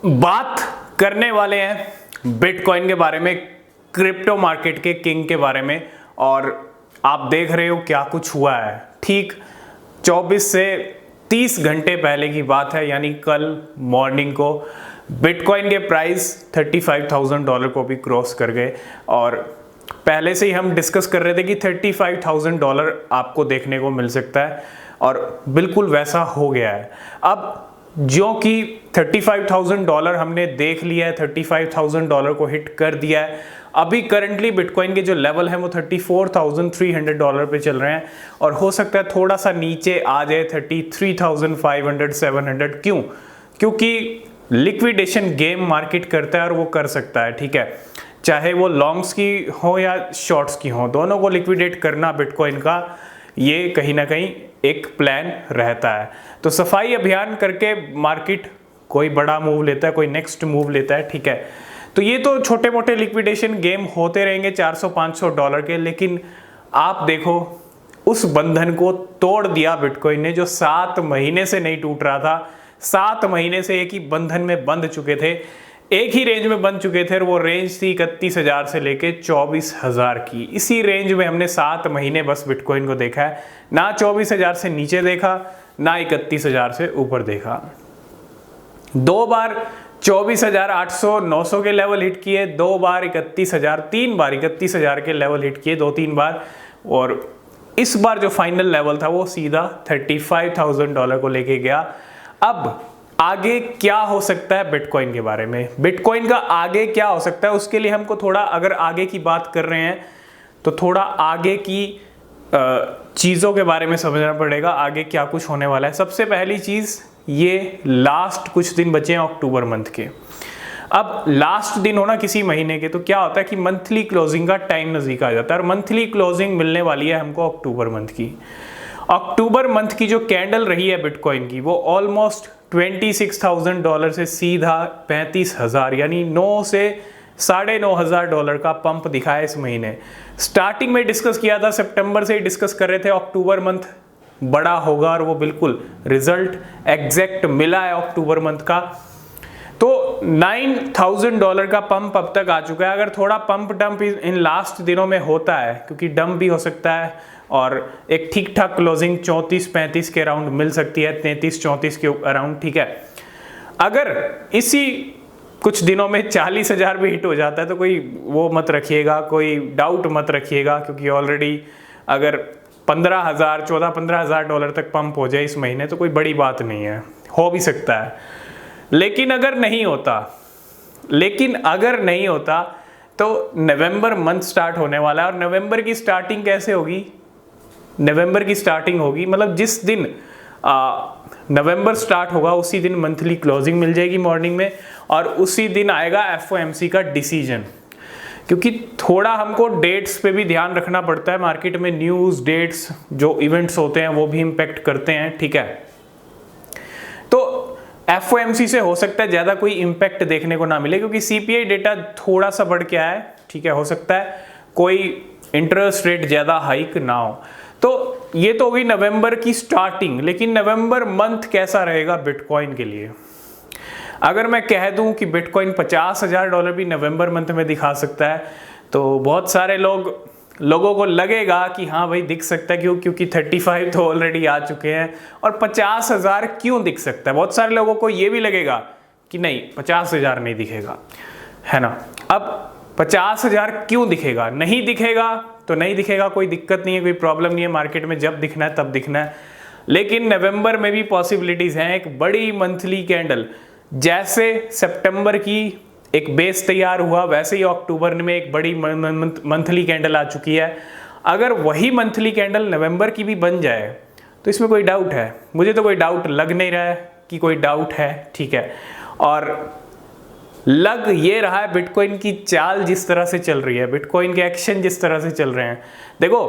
बात करने वाले हैं बिटकॉइन के बारे में, क्रिप्टो मार्केट के किंग के बारे में। और आप देख रहे हो क्या कुछ हुआ है। ठीक 24 से 30 घंटे पहले की बात है, यानी कल मॉर्निंग को बिटकॉइन के प्राइस $35,000 को भी क्रॉस कर गए। और पहले से ही हम डिस्कस कर रहे थे कि $35,000 आपको देखने को मिल सकता है, और बिल्कुल वैसा हो गया है। अब जो कि $35,000 हमने देख लिया है, $35,000 को हिट कर दिया है। अभी करंटली बिटकॉइन के जो लेवल है वो $34,300 पे चल रहे हैं, और हो सकता है थोड़ा सा नीचे आ जाए 33,500 700। क्यों? क्योंकि लिक्विडेशन गेम मार्केट करता है और वो कर सकता है, ठीक है, चाहे वो लॉन्ग्स की हो या शॉर्ट्स की हो, दोनों को लिक्विडेट करना बिटकॉइन का ये कहीं ना कहीं एक प्लान रहता है। तो सफाई अभियान करके मार्केट कोई बड़ा मूव लेता है, कोई नेक्स्ट मूव लेता है, ठीक है। तो ये तो छोटे मोटे लिक्विडेशन गेम होते रहेंगे $400-500 के, लेकिन आप देखो उस बंधन को तोड़ दिया बिटकॉइन ने, जो 7 महीने से नहीं टूट रहा था। 7 महीने से एक ही बंधन में बंध चुके थे, एक ही रेंज में बन चुके थे, और वो रेंज थी 31,000 से लेके 24,000 की। इसी रेंज में हमने 7 महीने बस बिटकॉइन को देखा है, ना 24,000 से नीचे देखा, ना 31,000 से ऊपर देखा। 2 बार 24,800 900 के लेवल हिट किए, 2 बार 31,000, 3 बार 31,000 के लेवल हिट किए, 2-3 बार। और इस बार जो फाइनल लेवल था वो सीधा $35,000 को लेके गया। अब आगे क्या हो सकता है बिटकॉइन के बारे में, बिटकॉइन का आगे क्या हो सकता है, उसके लिए हमको थोड़ा, अगर आगे की बात कर रहे हैं तो थोड़ा आगे की चीज़ों के बारे में समझना पड़ेगा, आगे क्या कुछ होने वाला है। सबसे पहली चीज़, ये लास्ट कुछ दिन बचे हैं अक्टूबर मंथ के। अब लास्ट दिन होना किसी महीने के, तो क्या होता है कि मंथली क्लोजिंग का टाइम नज़दीक आ जाता है, और मंथली क्लोजिंग मिलने वाली है हमको अक्टूबर मंथ की। अक्टूबर मंथ की जो कैंडल रही है बिटकॉइन की, वो ऑलमोस्ट $26,000 से सीधा 35,000, यानी 9 से $9,500 का पंप दिखा है इस महीने। स्टार्टिंग में डिस्कस किया था, सितंबर से ही डिस्कस कर रहे थे अक्टूबर मंथ बड़ा होगा, और वो बिल्कुल रिजल्ट एग्जैक्ट मिला है अक्टूबर मंथ का। तो $9,000 का पंप अब तक आ चुका है। अगर थोड़ा पंप डंप इन लास्ट दिनों में होता है, क्योंकि डंप भी हो सकता है, और एक ठीक ठाक क्लोजिंग 34-35 के अराउंड मिल सकती है, 33-34 के अराउंड, ठीक है। अगर इसी कुछ दिनों में 40,000 भी हिट हो जाता है तो कोई वो मत रखिएगा, कोई डाउट मत रखिएगा, क्योंकि ऑलरेडी अगर 14-15,000 तक पंप हो जाए इस महीने तो कोई बड़ी बात नहीं है, हो भी सकता है। लेकिन अगर नहीं होता तो नवंबर मंथ स्टार्ट होने वाला है, और नवंबर की स्टार्टिंग कैसे होगी? नवंबर की स्टार्टिंग होगी, मतलब जिस दिन नवंबर स्टार्ट होगा उसी दिन मंथली क्लोजिंग मिल जाएगी मॉर्निंग में, और उसी दिन आएगा FOMC का डिसीजन। क्योंकि थोड़ा हमको डेट्स पे भी ध्यान रखना पड़ता है, मार्केट में न्यूज़, डेट्स, जो इवेंट्स होते हैं वो भी इम्पेक्ट करते हैं, ठीक है। तो FOMC से हो सकता है ज़्यादा कोई इम्पैक्ट देखने को ना मिले, क्योंकि CPI डेटा थोड़ा सा बढ़ के आया है, ठीक है, हो सकता है कोई इंटरेस्ट रेट ज़्यादा हाइक ना हो। तो ये तो होगी नवंबर की स्टार्टिंग, लेकिन नवंबर मंथ कैसा रहेगा बिटकॉइन के लिए? अगर मैं कह दूं कि बिटकॉइन $50,000 भी नवंबर मंथ में दिखा सकता है, तो बहुत सारे लोगों को लगेगा कि हाँ भाई दिख सकता है। क्यों? क्योंकि 35 तो ऑलरेडी आ चुके हैं, और 50,000 क्यों दिख सकता है? बहुत सारे लोगों को ये भी लगेगा कि नहीं, 50,000 नहीं दिखेगा, है ना। अब 50,000 क्यों दिखेगा? नहीं दिखेगा तो नहीं दिखेगा, कोई दिक्कत नहीं है, कोई प्रॉब्लम नहीं है, मार्केट में जब दिखना है तब दिखना है। लेकिन नवंबर में भी पॉसिबिलिटीज हैं, एक बड़ी मंथली कैंडल, जैसे सितंबर की एक बेस तैयार हुआ, वैसे ही अक्टूबर में एक बड़ी मंथली कैंडल आ चुकी है। अगर वही मंथली कैंडल नवंबर की भी बन जाए तो इसमें कोई डाउट है? मुझे तो कोई डाउट लग नहीं रहा है कि कोई डाउट है, ठीक है। और लग ये रहा है बिटकॉइन की चाल जिस तरह से चल रही है, बिटकॉइन के एक्शन जिस तरह से चल रहे हैं। देखो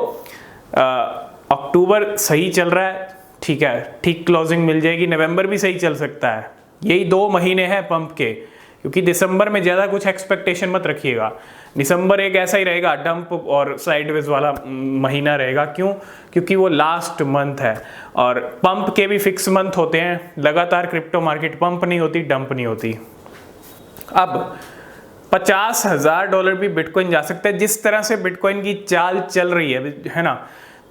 अक्टूबर सही चल रहा है, ठीक है, ठीक क्लोजिंग मिल जाएगी, नवंबर भी सही चल सकता है, यही 2 महीने हैं पंप के। क्योंकि दिसंबर में ज़्यादा कुछ एक्सपेक्टेशन मत रखिएगा, दिसंबर एक ऐसा ही रहेगा, डंप और साइडवेज वाला महीना रहेगा। क्यों? क्योंकि वो लास्ट मंथ है, और पंप के भी फिक्स मंथ होते हैं, लगातार क्रिप्टो मार्केट पंप नहीं होती, डंप नहीं होती। अब $50,000 भी बिटकॉइन जा सकता है जिस तरह से बिटकॉइन की चाल चल रही है ना।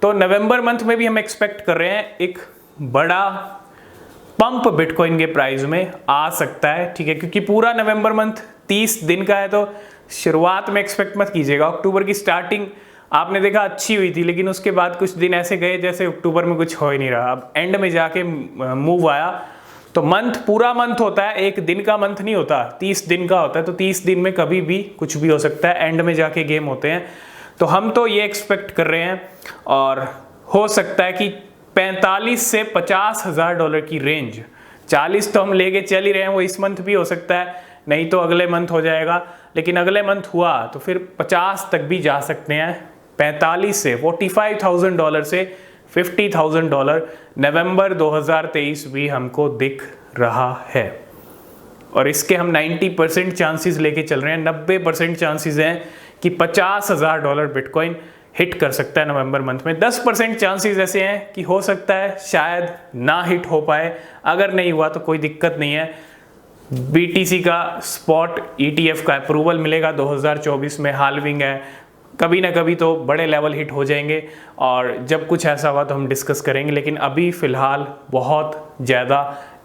तो नवंबर मंथ में भी हम एक्सपेक्ट कर रहे हैं एक बड़ा पंप बिटकॉइन के प्राइस में आ सकता है, ठीक है, क्योंकि पूरा नवंबर मंथ 30 दिन का है, तो शुरुआत में एक्सपेक्ट मत कीजिएगा। अक्टूबर की स्टार्टिंग आपने देखा अच्छी हुई थी, लेकिन उसके बाद कुछ दिन ऐसे गए जैसे अक्टूबर में कुछ हो ही नहीं रहा। अब एंड में जाके मूव आया। तो मंथ पूरा मंथ होता है, एक दिन का मंथ नहीं होता, 30 दिन का होता है। तो 30 दिन में कभी भी कुछ भी हो सकता है, एंड में जाके गेम होते हैं। तो हम तो ये एक्सपेक्ट कर रहे हैं, और हो सकता है कि 45 से $50,000 की रेंज। 40 तो हम लेके चल ही रहे हैं, वो इस मंथ भी हो सकता है, नहीं तो अगले मंथ हो जाएगा। लेकिन अगले मंथ हुआ तो फिर 50 तक भी जा सकते हैं। 45 से $45,000 से $50,000 नवंबर 2023 भी हमको दिख रहा है। और इसके हम 90% चांसेस लेके चल रहे हैं। 90% चांसेस हैं कि $50,000 बिटकॉइन हिट कर सकता है नवंबर मंथ में। 10% चांसेस ऐसे हैं कि हो सकता है शायद ना हिट हो पाए। अगर नहीं हुआ तो कोई दिक्कत नहीं है। BTC का स्पॉट ETF का अप्रूवल मिलेगा 2024 में, हाल्विंग है, कभी ना कभी तो बड़े लेवल हिट हो जाएंगे, और जब कुछ ऐसा हुआ तो हम डिस्कस करेंगे। लेकिन अभी फ़िलहाल बहुत ज़्यादा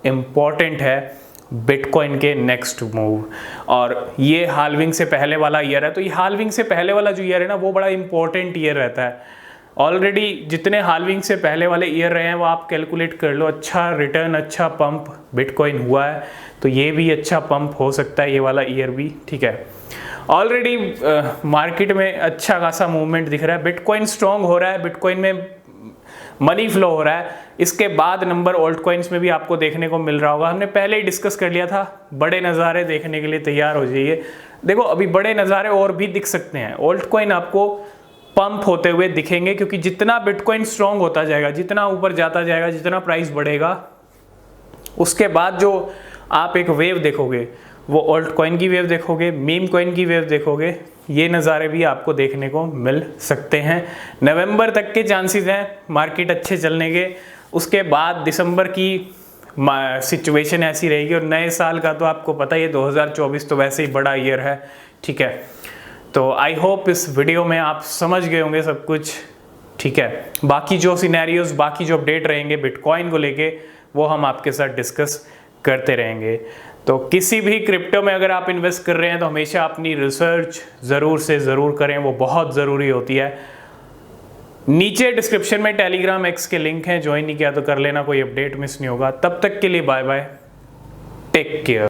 इम्पॉर्टेंट है बिटकॉइन के नेक्स्ट मूव। और ये हाल्विंग से पहले वाला ईयर है, तो ये हाल्विंग से पहले वाला जो ईयर है ना, वो बड़ा इंपॉर्टेंट ईयर रहता है। ऑलरेडी जितने हाल्विंग से पहले वाले ईयर रहे हैं वो आप कैलकुलेट कर लो, अच्छा रिटर्न, अच्छा पंप बिटकॉइन हुआ है। तो ये भी अच्छा पंप हो सकता है, ये वाला ईयर भी, ठीक है। ऑलरेडी मार्केट में अच्छा खासा मूवमेंट दिख रहा है, बिटकॉइन स्ट्रॉन्ग हो रहा है, बिटकॉइन में मनी फ्लो हो रहा है। इसके बाद नंबर ऑल्ट कॉइन्स में भी आपको देखने को मिल रहा होगा। हमने पहले ही डिस्कस कर लिया था, बड़े नज़ारे देखने के लिए तैयार हो जाइए। देखो अभी बड़े नज़ारे और भी दिख सकते हैं, ऑल्ट कॉइन आपको पंप होते हुए दिखेंगे, क्योंकि जितना बिटकॉइन स्ट्रॉन्ग होता जाएगा, जितना ऊपर जाता जाएगा, जितना प्राइस बढ़ेगा, उसके बाद जो आप एक वेव देखोगे वो ऑल्ट कॉइन की वेव देखोगे, मीम कॉइन की वेव देखोगे। ये नज़ारे भी आपको देखने को मिल सकते हैं। नवंबर तक के चांसेस हैं मार्केट अच्छे चलने के। उसके बाद दिसंबर की सिचुएशन ऐसी रहेगी, और नए साल का तो आपको पता ही है, 2024 तो वैसे ही बड़ा ईयर है, ठीक है। तो आई होप इस वीडियो में आप समझ गए होंगे सब कुछ, ठीक है। बाकी जो सिनेरियोज, बाकी जो अपडेट रहेंगे बिटकॉइन को लेके, वो हम आपके साथ डिस्कस करते रहेंगे। तो किसी भी क्रिप्टो में अगर आप इन्वेस्ट कर रहे हैं तो हमेशा अपनी रिसर्च ज़रूर से ज़रूर करें, वो बहुत ज़रूरी होती है। नीचे डिस्क्रिप्शन में टेलीग्राम एक्स के लिंक हैं, ज्वाइन नहीं किया तो कर लेना, कोई अपडेट मिस नहीं होगा। तब तक के लिए बाय बाय, टेक केयर।